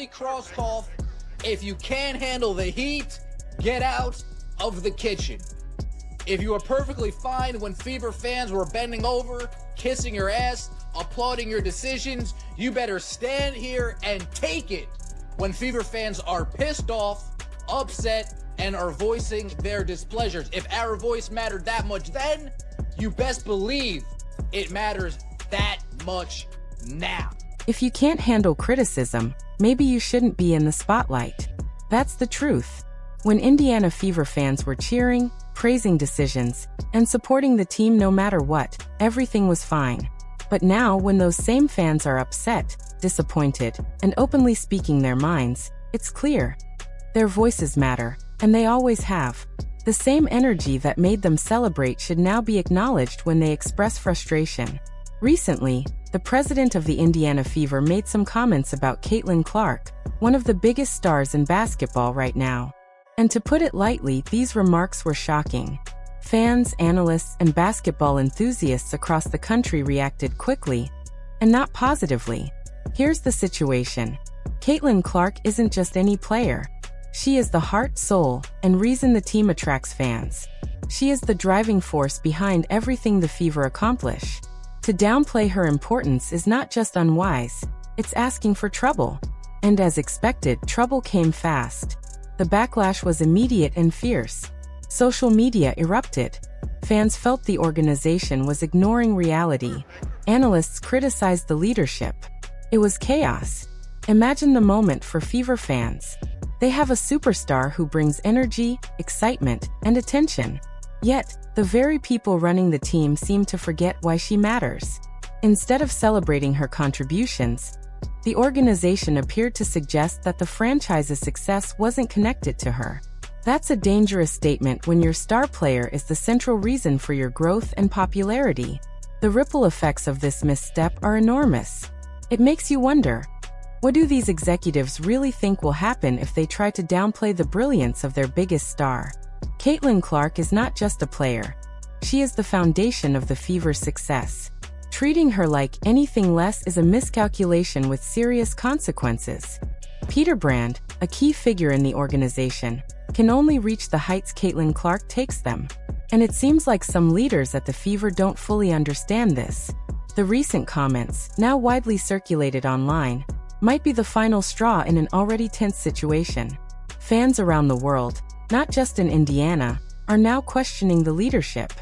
Literally, Krauskopf, if you can't handle the heat, get out of the kitchen. If you were perfectly fine when Fever fans were bending over, kissing your ass, applauding your decisions, you better stand here and take it when Fever fans are pissed off, upset, and are voicing their displeasures. If our voice mattered that much then, you best believe it matters that much now. If you can't handle criticism, maybe you shouldn't be in the spotlight. That's the truth. When Indiana Fever fans were cheering, praising decisions, and supporting the team no matter what, everything was fine. But now, when those same fans are upset, disappointed, and openly speaking their minds, it's clear. Their voices matter, and they always have. The same energy that made them celebrate should now be acknowledged when they express frustration. Recently, the president of the Indiana Fever made some comments about Caitlin Clark, one of the biggest stars in basketball right now. And to put it lightly, these remarks were shocking. Fans, analysts, and basketball enthusiasts across the country reacted quickly, and not positively. Here's the situation. Caitlin Clark isn't just any player. She is the heart, soul, and reason the team attracts fans. She is the driving force behind everything the Fever accomplish. To downplay her importance is not just unwise, it's asking for trouble. And as expected, trouble came fast. The backlash was immediate and fierce. Social media erupted. Fans felt the organization was ignoring reality. Analysts criticized the leadership. It was chaos. Imagine the moment for Fever fans. They have a superstar who brings energy, excitement, and attention. Yet, the very people running the team seem to forget why she matters. Instead of celebrating her contributions, the organization appeared to suggest that the franchise's success wasn't connected to her. That's a dangerous statement when your star player is the central reason for your growth and popularity. The ripple effects of this misstep are enormous. It makes you wonder, what do these executives really think will happen if they try to downplay the brilliance of their biggest star? Caitlin Clark is not just a player. She is the foundation of the Fever's success. Treating her like anything less is a miscalculation with serious consequences. Peter Brand, a key figure in the organization, can only reach the heights Caitlin Clark takes them. And it seems like some leaders at the Fever don't fully understand this. The recent comments, now widely circulated online, might be the final straw in an already tense situation. Fans around the world, not just in Indiana, are now questioning the leadership.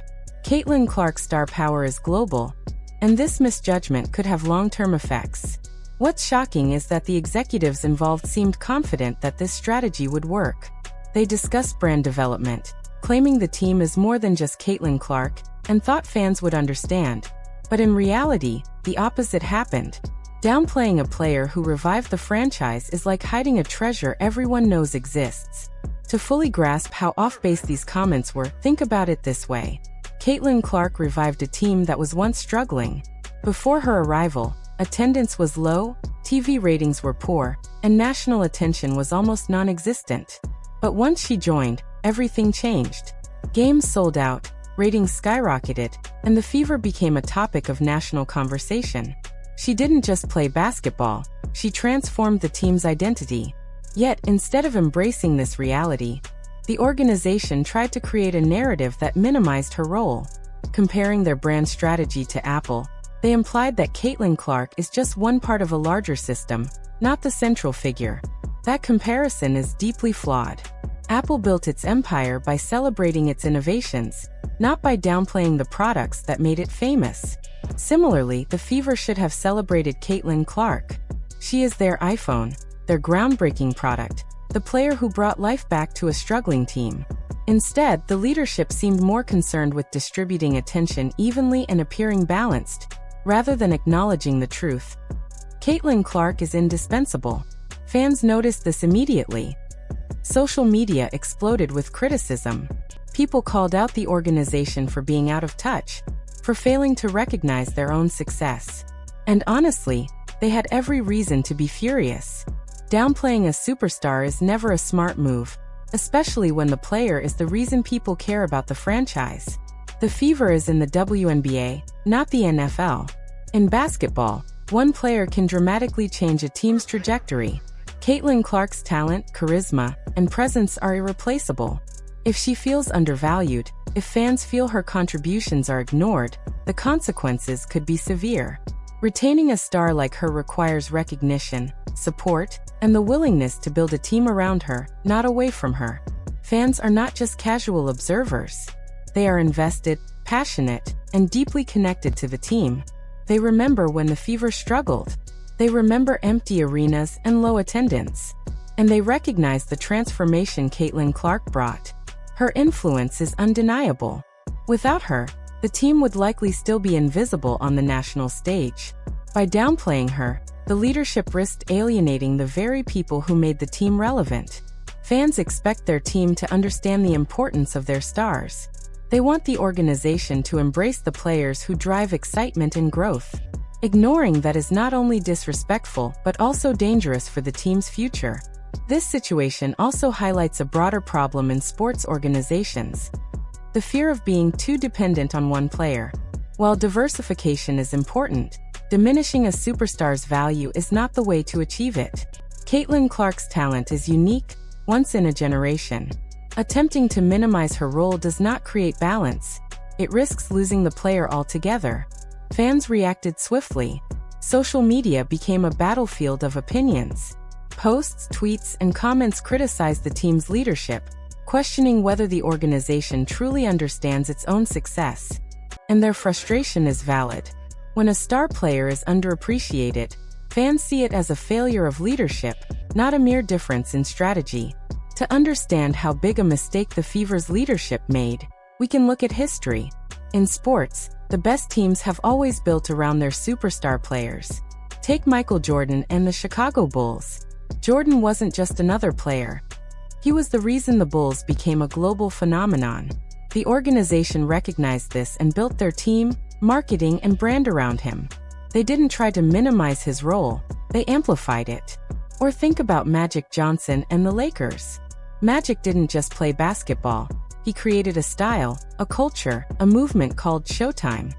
Caitlin Clark's star power is global, and this misjudgment could have long-term effects. What's shocking is that the executives involved seemed confident that this strategy would work. They discussed brand development, claiming the team is more than just Caitlin Clark, and thought fans would understand. But in reality, the opposite happened. Downplaying a player who revived the franchise is like hiding a treasure everyone knows exists. To fully grasp how off-base these comments were, think about it this way. Caitlin Clark revived a team that was once struggling. Before her arrival, attendance was low, TV ratings were poor, and national attention was almost non-existent. But once she joined, everything changed. Games sold out, ratings skyrocketed, and the Fever became a topic of national conversation. She didn't just play basketball, she transformed the team's identity. Yet, instead of embracing this reality, the organization tried to create a narrative that minimized her role. Comparing their brand strategy to Apple, they implied that Caitlin Clark is just one part of a larger system, not the central figure. That comparison is deeply flawed. Apple built its empire by celebrating its innovations, not by downplaying the products that made it famous. Similarly, the Fever should have celebrated Caitlin Clark. She is their iPhone, their groundbreaking product, the player who brought life back to a struggling team. Instead, the leadership seemed more concerned with distributing attention evenly and appearing balanced, rather than acknowledging the truth. Caitlin Clark is indispensable. Fans noticed this immediately. Social media exploded with criticism. People called out the organization for being out of touch, for failing to recognize their own success. And honestly, they had every reason to be furious. Downplaying a superstar is never a smart move, especially when the player is the reason people care about the franchise. The Fever is in the WNBA, not the NFL. In basketball, one player can dramatically change a team's trajectory. Caitlin Clark's talent, charisma, and presence are irreplaceable. If she feels undervalued, if fans feel her contributions are ignored, the consequences could be severe. Retaining a star like her requires recognition, support, and the willingness to build a team around her, not away from her. Fans are not just casual observers. They are invested, passionate, and deeply connected to the team. They remember when the Fever struggled. They remember empty arenas and low attendance. And they recognize the transformation Caitlin Clark brought. Her influence is undeniable. Without her, the team would likely still be invisible on the national stage. By downplaying her, the leadership risked alienating the very people who made the team relevant. Fans expect their team to understand the importance of their stars. They want the organization to embrace the players who drive excitement and growth. Ignoring that is not only disrespectful but also dangerous for the team's future. This situation also highlights a broader problem in sports organizations: the fear of being too dependent on one player. While diversification is important, diminishing a superstar's value is not the way to achieve it. Caitlin Clark's talent is unique, once in a generation. Attempting to minimize her role does not create balance. It risks losing the player altogether. Fans reacted swiftly. Social media became a battlefield of opinions. Posts, tweets, and comments criticized the team's leadership, questioning whether the organization truly understands its own success. And their frustration is valid. When a star player is underappreciated, fans see it as a failure of leadership, not a mere difference in strategy. To understand how big a mistake the Fever's leadership made, we can look at history. In sports, the best teams have always built around their superstar players. Take Michael Jordan and the Chicago Bulls. Jordan wasn't just another player. He was the reason the Bulls became a global phenomenon. The organization recognized this and built their team, marketing, and brand around him. They didn't try to minimize his role, they amplified it. Or think about Magic Johnson and the Lakers. Magic didn't just play basketball. He created a style, a culture, a movement called Showtime.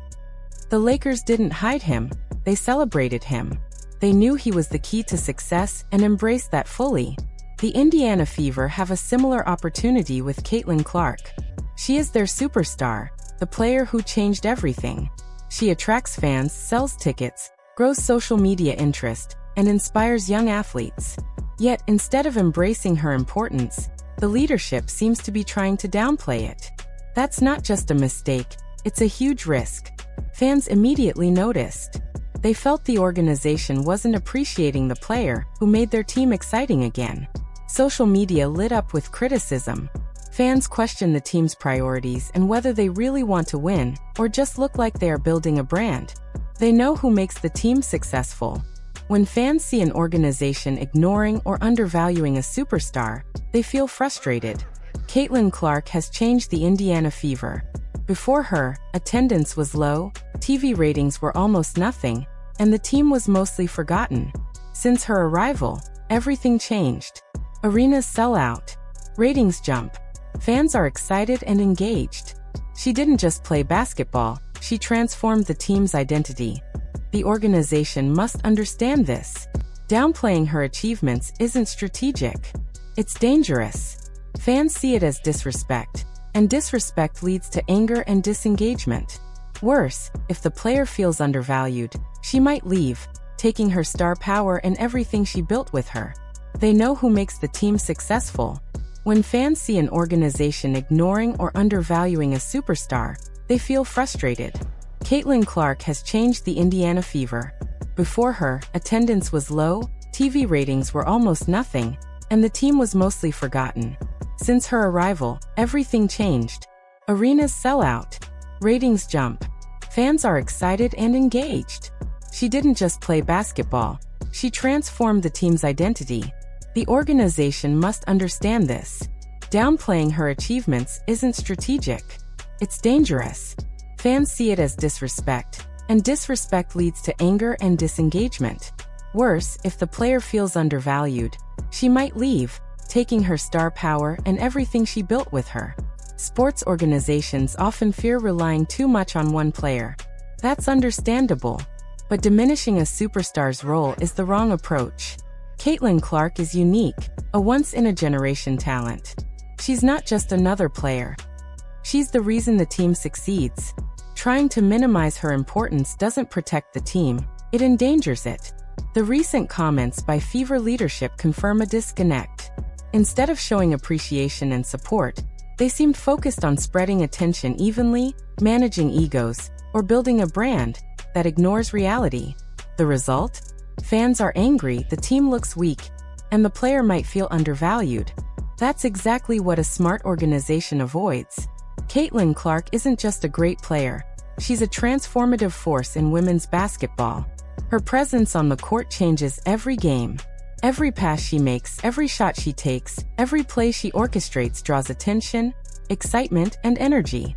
The Lakers didn't hide him, they celebrated him. They knew he was the key to success and embraced that fully. The Indiana Fever have a similar opportunity with Caitlin Clark. She is their superstar, the player who changed everything. She attracts fans, sells tickets, grows social media interest, and inspires young athletes. Yet, instead of embracing her importance, the leadership seems to be trying to downplay it. That's not just a mistake, it's a huge risk. Fans immediately noticed. They felt the organization wasn't appreciating the player who made their team exciting again. Social media lit up with criticism. Fans question the team's priorities and whether they really want to win or just look like they are building a brand. They know who makes the team successful. When fans see an organization ignoring or undervaluing a superstar, they feel frustrated. Caitlin Clark has changed the Indiana Fever. Before her, attendance was low, TV ratings were almost nothing, and the team was mostly forgotten. Since her arrival, everything changed. Arenas sell out. Ratings jump. Fans are excited and engaged. She didn't just play basketball, she transformed the team's identity. The organization must understand this. Downplaying her achievements isn't strategic. It's dangerous. Fans see it as disrespect, and disrespect leads to anger and disengagement. Worse, if the player feels undervalued, she might leave, taking her star power and everything she built with her. They know who makes the team successful. When fans see an organization ignoring or undervaluing a superstar, they feel frustrated. Caitlin Clark has changed the Indiana Fever. Before her, attendance was low, TV ratings were almost nothing, and the team was mostly forgotten. Since her arrival, everything changed. Arenas sell out. Ratings jump. Fans are excited and engaged. She didn't just play basketball, she transformed the team's identity. The organization must understand this. Downplaying her achievements isn't strategic. It's dangerous. Fans see it as disrespect, and disrespect leads to anger and disengagement. Worse, if the player feels undervalued, she might leave, taking her star power and everything she built with her. Sports organizations often fear relying too much on one player. That's understandable. But diminishing a superstar's role is the wrong approach. Caitlin Clark is unique, a once-in-a-generation talent. She's not just another player. She's the reason the team succeeds. Trying to minimize her importance doesn't protect the team, it endangers it. The recent comments by Fever leadership confirm a disconnect. Instead of showing appreciation and support, they seemed focused on spreading attention evenly, managing egos, or building a brand that ignores reality. The result? Fans are angry, the team looks weak, and the player might feel undervalued. That's exactly what a smart organization avoids. Caitlin Clark isn't just a great player, she's a transformative force in women's basketball. Her presence on the court changes every game. Every pass she makes, every shot she takes, every play she orchestrates draws attention, excitement, and energy.